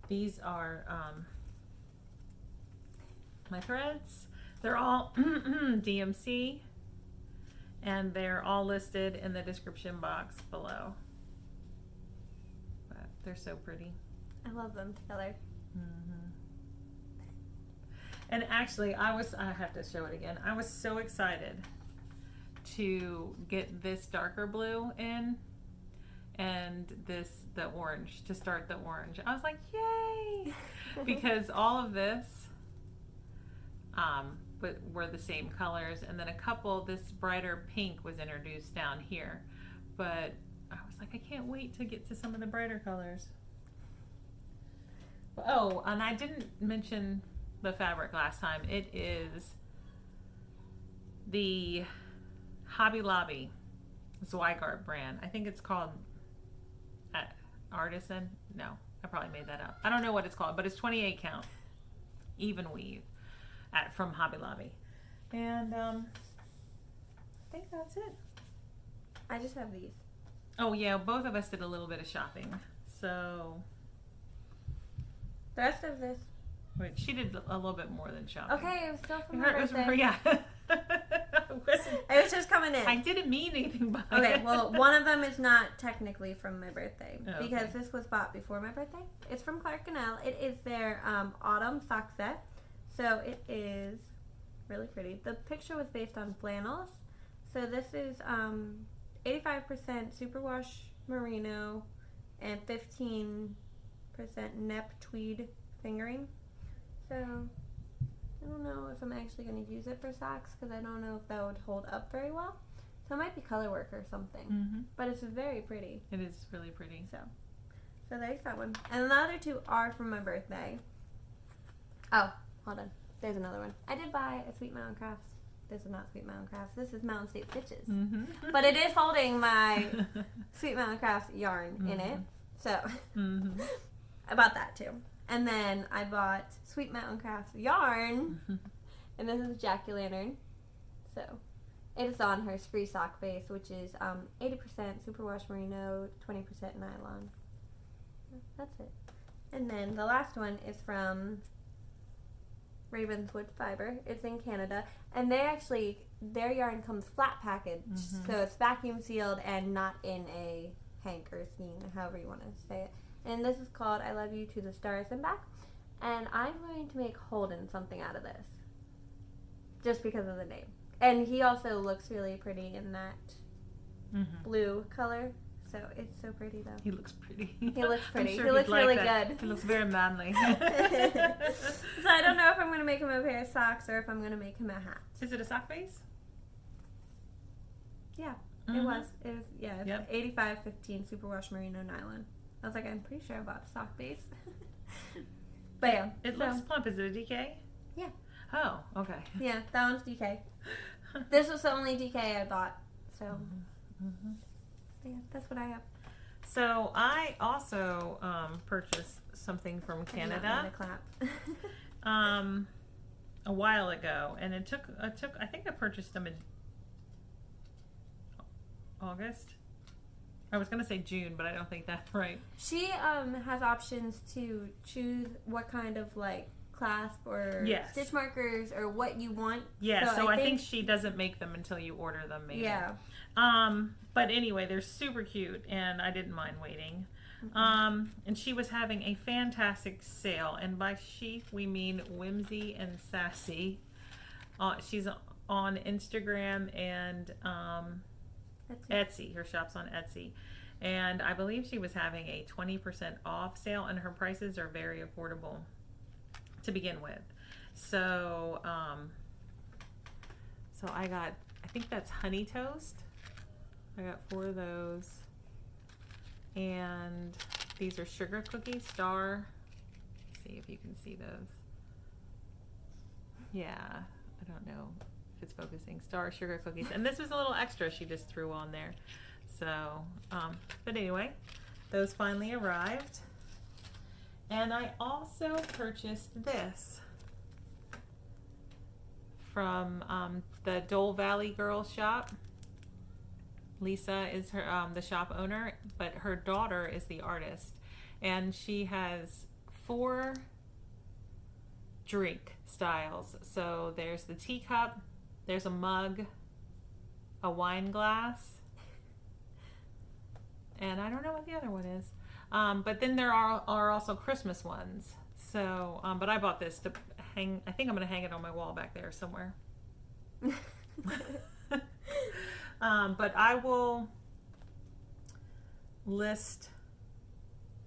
these are my threads. They're all DMC and they're all listed in the description box below. But they're so pretty. I love them together. Mm-hmm. And actually, I have to show it again. I was so excited to get this darker blue in and the orange, to start the orange. I was like, yay! Because all of this were the same colors, and then this brighter pink was introduced down here. But I was like, I can't wait to get to some of the brighter colors. Oh, and I didn't mention the fabric last time. It is the Hobby Lobby Zweigart brand. I think it's called Artisan. No, I probably made that up. I don't know what it's called, but it's 28 count even weave from Hobby Lobby. And I think that's it. I just have these. Oh yeah, both of us did a little bit of shopping. So the rest of this. Wait, she did a little bit more than shopping. Okay, it was still from my birthday. Yeah. It was just coming in. I didn't mean anything by it. Okay, well, one of them is not technically from my birthday okay. because this was bought before my birthday. It's from Clark & L. It is their autumn sock set. So it is really pretty. The picture was based on flannels. So this is 85% superwash merino and 15% nep tweed fingering. So I don't know if I'm actually going to use it for socks because I don't know if that would hold up very well. So it might be color work or something. Mm-hmm. But it's very pretty. It is really pretty. So there's that one. And the other two are from my birthday. Oh, hold on. There's another one. I did buy a Sweet Mountain Crafts. This is not Sweet Mountain Crafts. This is Mountain State Stitches. Mm-hmm. But it is holding my Sweet Mountain Crafts yarn mm-hmm. in it. So mm-hmm. I bought that too. And then I bought Sweet Mountain Crafts yarn. And this is Jack-o'-lantern. So it is on her Spree sock base, which is 80% superwash merino, 20% nylon. That's it. And then the last one is from Ravenswood Fiber. It's in Canada. And their yarn comes flat packaged. Mm-hmm. So it's vacuum sealed and not in a hank or skein, however you want to say it. And this is called I Love You to the Stars and Back. And I'm going to make Holden something out of this. Just because of the name. And he also looks really pretty in that mm-hmm. blue color. So it's so pretty though. He looks pretty. He looks pretty. Sure he looks really that. good. He looks very manly. So I don't know if I'm going to make him a pair of socks or if I'm going to make him a hat. Is it a sock base? Yeah, mm-hmm. it was. Yeah, it's yep. 85-15 superwash merino nylon. I was like, I'm pretty sure I bought a sock base. But yeah. It looks plump. Is it a DK? Yeah. Oh, okay. Yeah, that one's DK. This was the only DK I bought. So, mm-hmm. Yeah, that's what I have. So I also purchased something from Canada. I'm not gonna clap. a while ago, and it took I think I purchased them in August. I was gonna say June, but I don't think that's right. She has options to choose what kind of like clasp or stitch markers or what you want. Yeah, so I think she doesn't make them until you order them, maybe. Yeah. But anyway, they're super cute, and I didn't mind waiting. And she was having a fantastic sale, and by she we mean Whimsy and Sassy. She's on Instagram and Etsy. Her shop's on Etsy, and I believe she was having a 20% off sale, and her prices are very affordable to begin with. So so I think that's honey toast. I got 4 of those. And these are sugar cookie star. Let's see if you can see those. Yeah, I don't know if it's focusing. Star sugar cookies. And this was a little extra she just threw on there. So, but anyway, those finally arrived. And I also purchased this from the Dole Valley Girls shop. Lisa is her the shop owner, but her daughter is the artist, and she has 4 drink styles. So there's the teacup, there's a mug, a wine glass, and I don't know what the other one is. But then there are also Christmas ones. So, but I bought this to hang. I think I'm going to hang it on my wall back there somewhere. But I will list.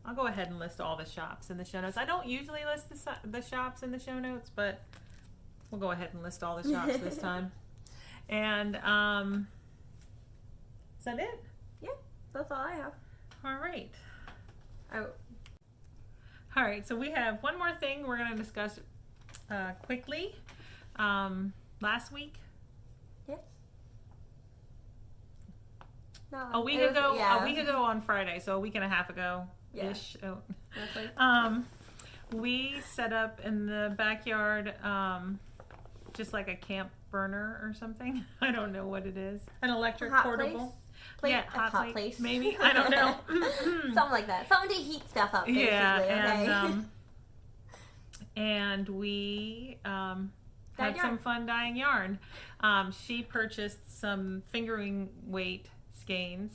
I'll go ahead and list all the shops in the show notes. I don't usually list the shops in the show notes, but we'll go ahead and list all the shops this time. And is that it? Yeah, that's all I have. All right. Oh. All right. So we have one more thing we're going to discuss quickly. Last week. Yes. No, a week ago on Friday, so a week and a half ago ish. Yeah. We set up in the backyard just like a camp burner or something. I don't know what it is. An electric portable. Hot place. Maybe. I don't know. Something like that. Something to heat stuff up, basically. Yeah, and we had some fun dyeing yarn. She purchased some fingering weight skeins,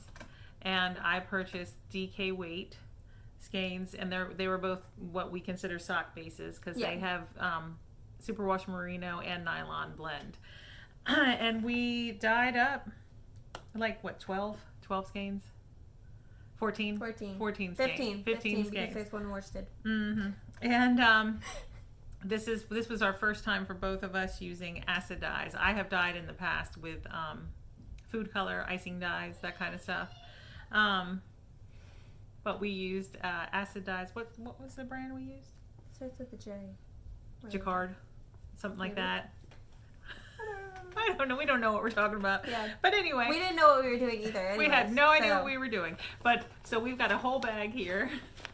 and I purchased DK weight skeins, and they were both what we consider sock bases because they have superwash merino and nylon blend. And we dyed up like what, 12 skeins? 14 skeins. 15 skeins. Because there's one worsted. And this was our first time for both of us using acid dyes. I have dyed in the past with food color, icing dyes, that kind of stuff. But we used acid dyes. What was the brand we used? Starts with a J. Jacquard, something like that. I don't know. We don't know what we're talking about. Yeah. But anyway. We didn't know what we were doing either. Anyways, we had no idea what we were doing. But so we've got a whole bag here.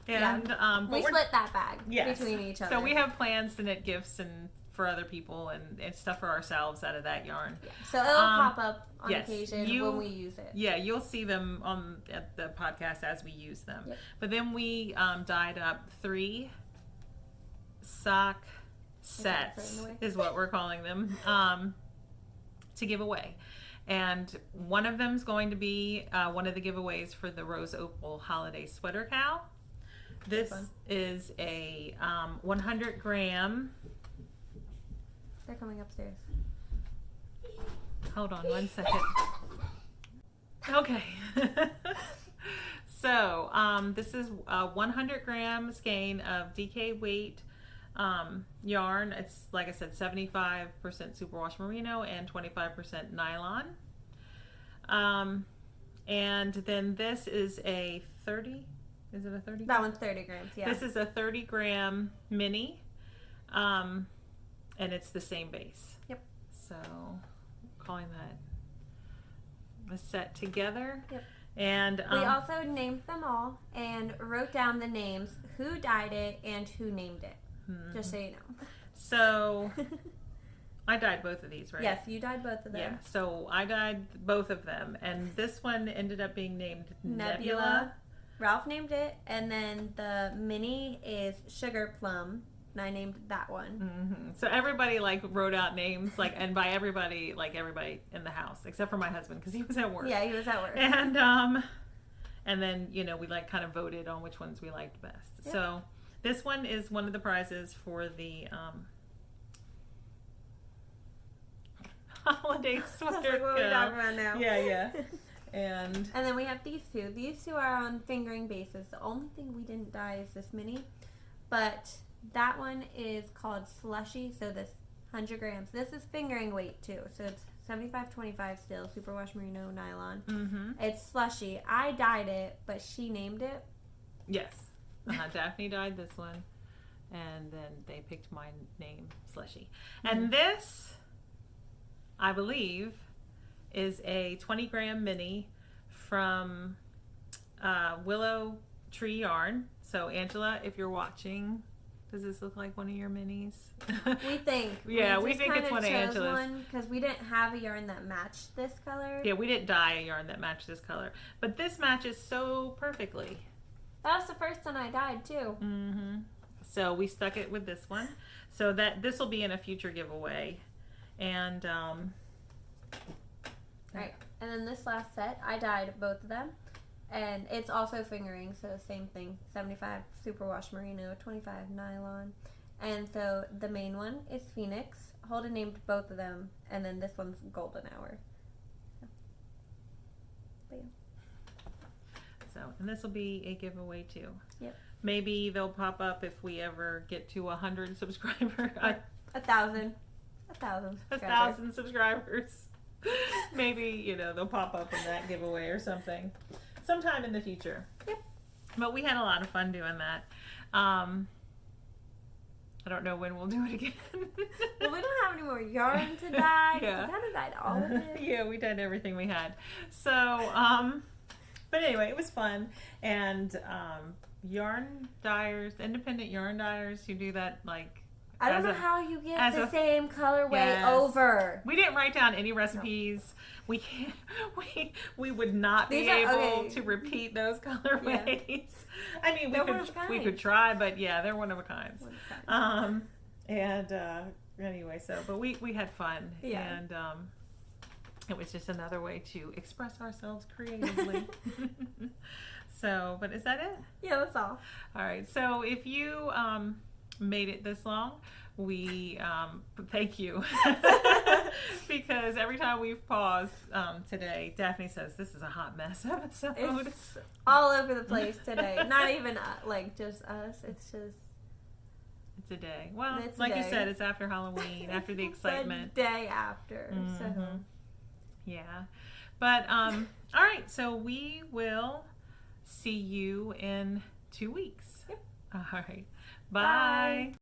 And but we split that bag between each other. So we have plans to knit gifts and for other people and stuff for ourselves out of that yarn. Yeah. So it'll pop up on occasion when we use it. Yeah, you'll see them at the podcast as we use them. Yep. But then we dyed up 3 sock sets, is what we're calling them, to give away. And one of them is going to be one of the giveaways for the Rose Opal Holiday Sweater Cow. This is a 100 gram. They're coming upstairs. Hold on 1 second. Okay. So this is a 100 gram skein of DK weight yarn. It's, like I said, 75% superwash merino and 25% nylon. And then this is a 30. Is it a 30? That one's 30 grams, yeah. This is a 30 gram mini. And it's the same base. Yep. So, calling that a set together. Yep. And we also named them all and wrote down the names, who dyed it and who named it. Just so you know. So I dyed both of these, right? Yes, you dyed both of them. Yeah, so I dyed both of them, and this one ended up being named Nebula. Ralph named it, and then the mini is Sugar Plum, and I named that one. So everybody like wrote out names, like, and by everybody, like everybody in the house, except for my husband because he was at work. Yeah, he was at work. And then we like kind of voted on which ones we liked best. Yep. So this one is one of the prizes for the holiday sweater. That's like what we're talking about now. Yeah. And then we have these two. These two are on fingering basis. The only thing we didn't dye is this mini, but that one is called Slushy. So this 100 grams. This is fingering weight too. So it's 75-25 still. Superwash merino nylon. It's Slushy. I dyed it, but she named it. Yes. Daphne dyed this one, and then they picked my name, Slushy. And this, I believe, is a 20-gram mini from Willow Tree Yarn. So Angela, if you're watching, does this look like one of your minis? We think. Yeah, we think it's one of Angela's. Because we didn't have a yarn that matched this color. Yeah, we didn't dye a yarn that matched this color. But this matches so perfectly. That was the first one I dyed too. So we stuck it with this one. So that this will be in a future giveaway. And right, and then this last set, I dyed both of them, and it's also fingering, so same thing, 75 superwash merino, 25 nylon, and so the main one is Phoenix. Holden named both of them, and then this one's Golden Hour. So, and this will be a giveaway too. Yep. Maybe they'll pop up if we ever get to 100 subscribers. 1,000 subscribers. Maybe, they'll pop up in that giveaway or something sometime in the future. Yep. But we had a lot of fun doing that. I don't know when we'll do it again. Well, we don't have any more yarn to dye. Yeah. We kind of dyed all of it. Yeah, we did everything we had. So, but anyway, it was fun. And yarn dyers, independent yarn dyers who do that, like, I don't know how you get the same colorway over. We didn't write down any recipes. No. We can't. We would not be able to repeat those colorways. Yeah. I mean, we could try, but yeah, they're one of a kind. Anyway, but we had fun, and it was just another way to express ourselves creatively. So, but is that it? Yeah, that's all. All right. So if you made it this long, we thank you. Because every time we've paused today, Daphne says this is a hot mess episode. It's all over the place today. Not even like just us. It's a day. Well, like you said, it's after Halloween, after the excitement. The day after. So yeah. But all right, so we will see you in 2 weeks. Yep. All right. Bye.